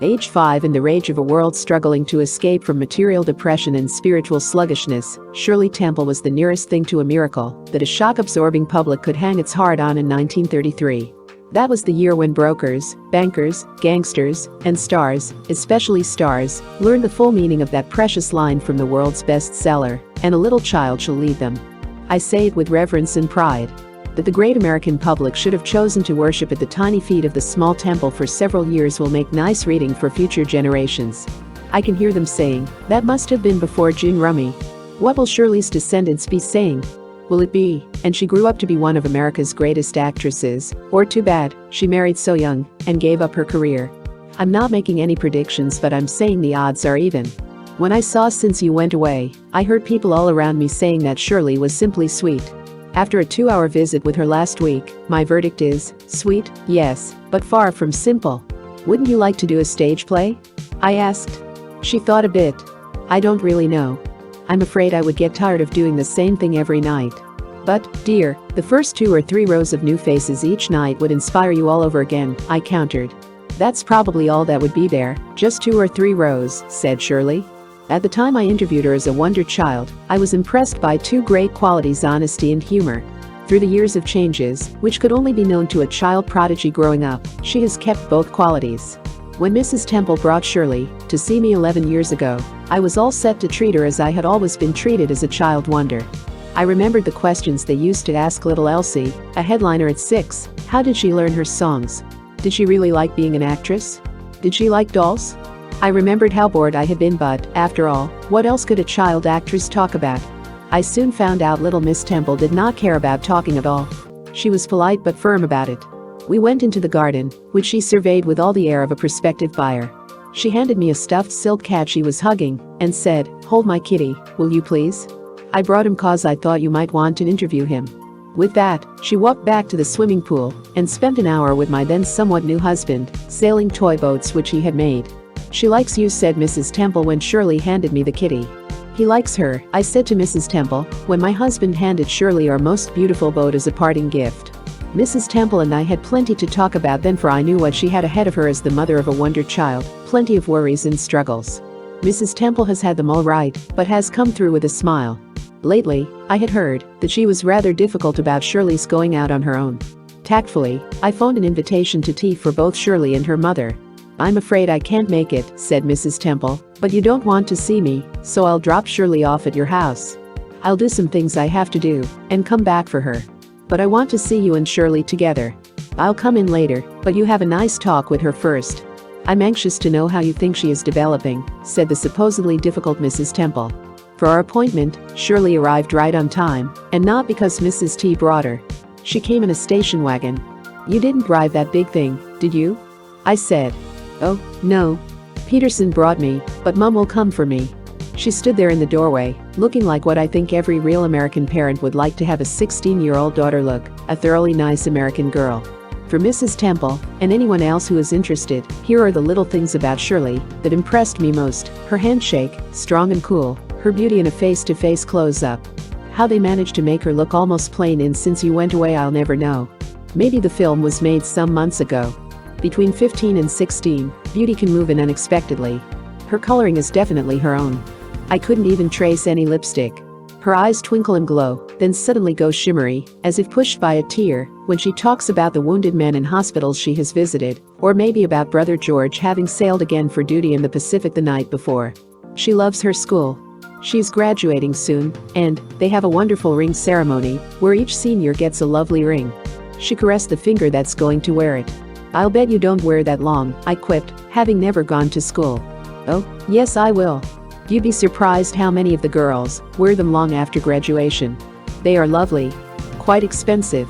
Age 5 in the rage of a world struggling to escape from material depression and spiritual sluggishness, Shirley Temple was the nearest thing to a miracle that a shock-absorbing public could hang its heart on in 1933. That was the year when brokers, bankers, gangsters, and stars, especially stars, learned the full meaning of that precious line from the world's bestseller, "And a little child shall lead them." I say it with reverence and pride. That the great American public should have chosen to worship at the tiny feet of the small temple for several years will make nice reading for future generations. I can hear them saying, "That must have been before June Rummy." What will Shirley's descendants be saying? Will it be, "And she grew up to be one of America's greatest actresses," or "Too bad, she married so young and gave up her career"? I'm not making any predictions, but I'm saying the odds are even. When I saw Since You Went Away, I heard people all around me saying that Shirley was simply sweet. After a 2-hour visit with her last week, my verdict is, sweet, yes, but far from simple. "Wouldn't you like to do a stage play?" I asked. She thought a bit. "I don't really know. I'm afraid I would get tired of doing the same thing every night." "But, dear, the first 2 or 3 rows of new faces each night would inspire you all over again," I countered. "That's probably all that would be there, just 2 or 3 rows," said Shirley. At the time I interviewed her as a wonder child, I was impressed by 2 great qualities: honesty and humor. Through the years of changes, which could only be known to a child prodigy growing up, she has kept both qualities. When Mrs. Temple brought Shirley to see me 11 years ago, I was all set to treat her as I had always been treated as a child wonder. I remembered the questions they used to ask little Elsie, a headliner at 6. How did she learn her songs? Did she really like being an actress? Did she like dolls? I remembered how bored I had been, but, after all, what else could a child actress talk about? I soon found out little Miss Temple did not care about talking at all. She was polite but firm about it. We went into the garden, which she surveyed with all the air of a prospective buyer. She handed me a stuffed silk cat she was hugging, and said, "Hold my kitty, will you please? I brought him 'cause I thought you might want to interview him." With that, she walked back to the swimming pool and spent an hour with my then somewhat new husband, sailing toy boats which he had made. "She likes you," said Mrs. Temple when Shirley handed me the kitty. "He likes her," I said to Mrs. Temple when my husband handed Shirley our most beautiful boat as a parting gift. Mrs. Temple and I had plenty to talk about then, for I knew what she had ahead of her as the mother of a wonder child, plenty of worries and struggles. Mrs. Temple has had them all right, but has come through with a smile. Lately, I had heard that she was rather difficult about Shirley's going out on her own. Tactfully, I phoned an invitation to tea for both Shirley and her mother. "I'm afraid I can't make it," said Mrs. Temple, "but you don't want to see me, so I'll drop Shirley off at your house. I'll do some things I have to do and come back for her. But I want to see you and Shirley together. I'll come in later, but you have a nice talk with her first. I'm anxious to know how you think she is developing," said the supposedly difficult Mrs. Temple. For our appointment, Shirley arrived right on time, and not because Mrs. T brought her. She came in a station wagon. "You didn't drive that big thing, did you?" I said. "Oh, no. Peterson brought me, but Mum will come for me." She stood there in the doorway, looking like what I think every real American parent would like to have a 16-year-old daughter look, a thoroughly nice American girl. For Mrs. Temple, and anyone else who is interested, here are the little things about Shirley that impressed me most: her handshake, strong and cool, her beauty in a face-to-face close-up. How they managed to make her look almost plain in Since You Went Away, I'll never know. Maybe the film was made some months ago. Between 15 and 16, beauty can move in unexpectedly. Her coloring is definitely her own. I couldn't even trace any lipstick. Her eyes twinkle and glow, then suddenly go shimmery, as if pushed by a tear, when she talks about the wounded men in hospitals she has visited, or maybe about Brother George having sailed again for duty in the Pacific the night before. She loves her school. She's graduating soon, and they have a wonderful ring ceremony, where each senior gets a lovely ring. She caressed the finger that's going to wear it. "I'll bet you don't wear that long," I quipped, having never gone to school. "Oh, yes I will. You'd be surprised how many of the girls wear them long after graduation. They are lovely. Quite expensive."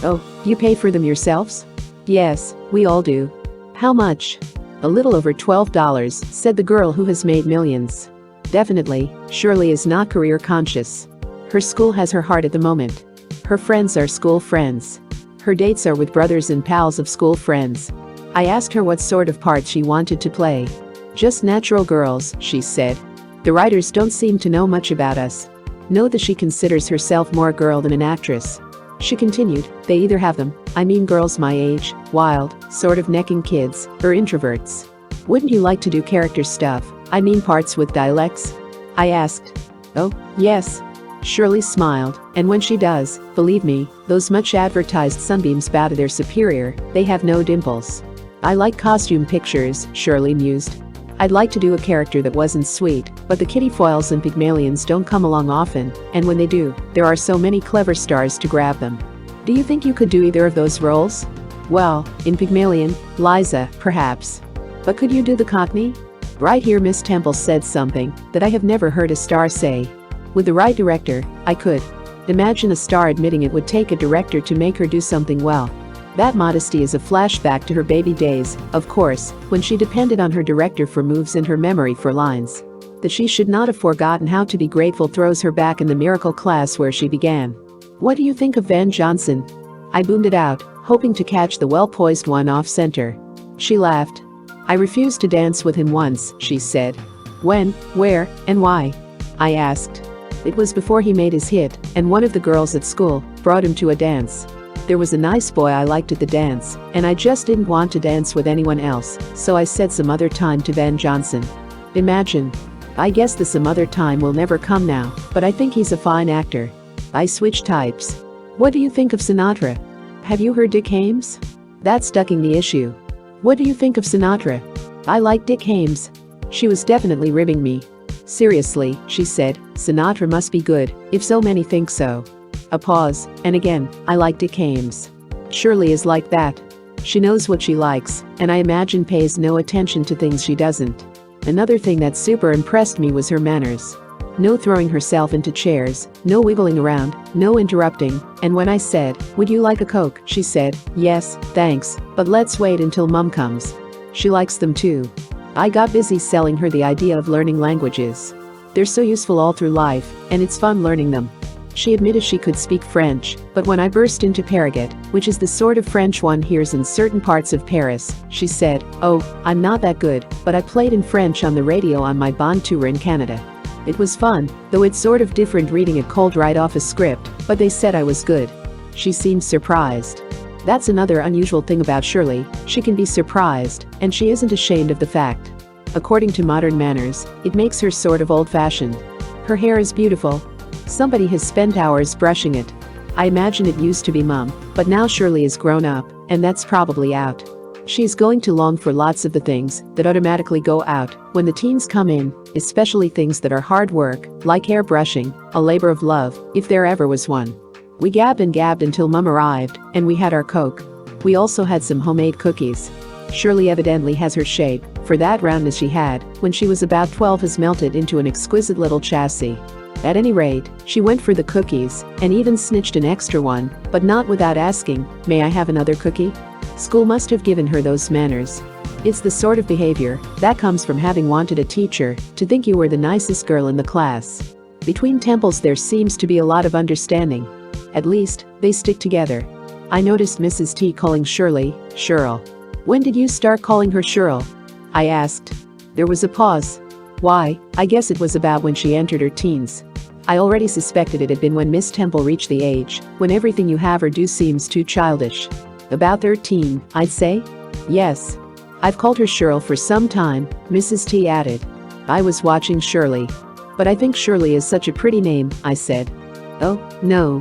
"Oh, you pay for them yourselves?" "Yes, we all do." "How much?" "A little over $12, said the girl who has made millions. Definitely, Shirley is not career conscious. Her school has her heart at the moment. Her friends are school friends. Her dates are with brothers and pals of school friends. I asked her what sort of part she wanted to play. "Just natural girls," she said. "The writers don't seem to know much about us." Note that she considers herself more a girl than an actress. She continued, "They either have them, I mean girls my age, wild, sort of necking kids, or introverts. Wouldn't you like to do character stuff, I mean parts with dialects? I asked. Oh, yes. Shirley smiled, and when she does, believe me, those much advertised sunbeams bow to their superior, they have no dimples. I like costume pictures, Shirley mused. I'd like to do a character that wasn't sweet, but the kitty foils and Pygmalions don't come along often, and when they do, there are so many clever stars to grab them. Do you think you could do either of those roles? Well, in Pygmalion, Liza, perhaps. But could you do the Cockney? Right here Miss Temple said something that I have never heard a star say. With the right director, I could. Imagine a star admitting it would take a director to make her do something well. That modesty is a flashback to her baby days, of course, when she depended on her director for moves and her memory for lines. That she should not have forgotten how to be grateful throws her back in the miracle class where she began. What do you think of Van Johnson? I boomed it out, hoping to catch the well-poised one off center. She laughed. I refused to dance with him once, she said. When, where, and why? I asked. It was before he made his hit, and one of the girls at school brought him to a dance. There was a nice boy I liked at the dance, and I just didn't want to dance with anyone else, so I said some other time to Van Johnson. Imagine. I guess the some other time will never come now, but I think he's a fine actor. I switched types. What do you think of Sinatra? Have you heard Dick Haymes? That's ducking the issue. What do you think of Sinatra? I like Dick Haymes. She was definitely ribbing me. Seriously, she said, Sinatra must be good, if so many think so. A pause, and again, I like Dick Haymes. Shirley is like that. She knows what she likes, and I imagine pays no attention to things she doesn't. Another thing that super impressed me was her manners. No throwing herself into chairs, no wiggling around, no interrupting, and when I said, would you like a Coke, she said, yes, thanks, but let's wait until Mum comes. She likes them too. I got busy selling her the idea of learning languages. They're so useful all through life, and it's fun learning them. She admitted she could speak French, but when I burst into Paraguay, which is the sort of French one hears in certain parts of Paris, she said, oh, I'm not that good, but I played in French on the radio on my Bond tour in Canada. It was fun, though it's sort of different reading it cold right off a script, but they said I was good. She seemed surprised. That's another unusual thing about Shirley, she can be surprised, and she isn't ashamed of the fact. According to modern manners, it makes her sort of old-fashioned. Her hair is beautiful. Somebody has spent hours brushing it. I imagine it used to be Mum, but now Shirley is grown up, and that's probably out. She's going to long for lots of the things that automatically go out when the teens come in, especially things that are hard work, like hair brushing, a labor of love, if there ever was one. We gabbed and gabbed until Mum arrived, and we had our Coke. We also had some homemade cookies. Shirley evidently has her shape, for that roundness she had when she was about 12 has melted into an exquisite little chassis. At any rate, she went for the cookies, and even snitched an extra one, but not without asking, may I have another cookie? School must have given her those manners. It's the sort of behavior that comes from having wanted a teacher to think you were the nicest girl in the class. Between Temples there seems to be a lot of understanding. At least, they stick together. I noticed Mrs. T calling Shirley, Shirl. When did you start calling her Shirl? I asked. There was a pause. Why, I guess it was about when she entered her teens. I already suspected it had been when Miss Temple reached the age when everything you have or do seems too childish. About 13, I'd say? Yes. I've called her Shirl for some time, Mrs. T added. I was watching Shirley. But I think Shirley is such a pretty name, I said. Oh, no.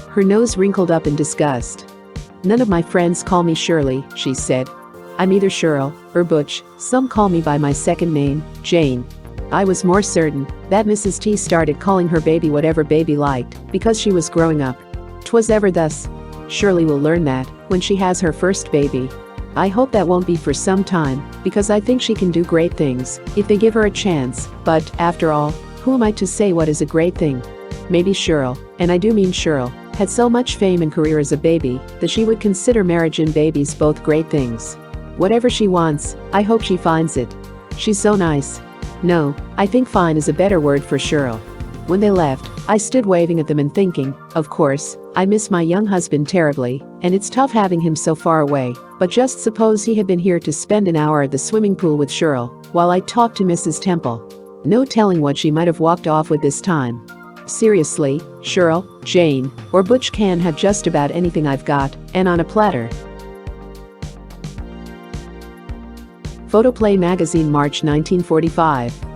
Her nose wrinkled up in disgust. None of my friends call me Shirley, she said. I'm either Shirl or Butch, some call me by my second name, Jane. I was more certain that Mrs. T started calling her baby whatever baby liked because she was growing up. 'Twas ever thus. Shirley will learn that when she has her first baby. I hope that won't be for some time, because I think she can do great things if they give her a chance, but, after all, who am I to say what is a great thing? Maybe Shirl, and I do mean Shirl, had so much fame and career as a baby that she would consider marriage and babies both great things. Whatever she wants, I hope she finds it. She's so nice. No, I think fine is a better word for Shirl. When they left, I stood waving at them and thinking, of course, I miss my young husband terribly, and it's tough having him so far away, but just suppose he had been here to spend an hour at the swimming pool with Shirl, while I talked to Mrs. Temple. No telling what she might have walked off with this time. Seriously, Shirl, Jane, or Butch can have just about anything I've got, and on a platter. Photoplay magazine, March 1945.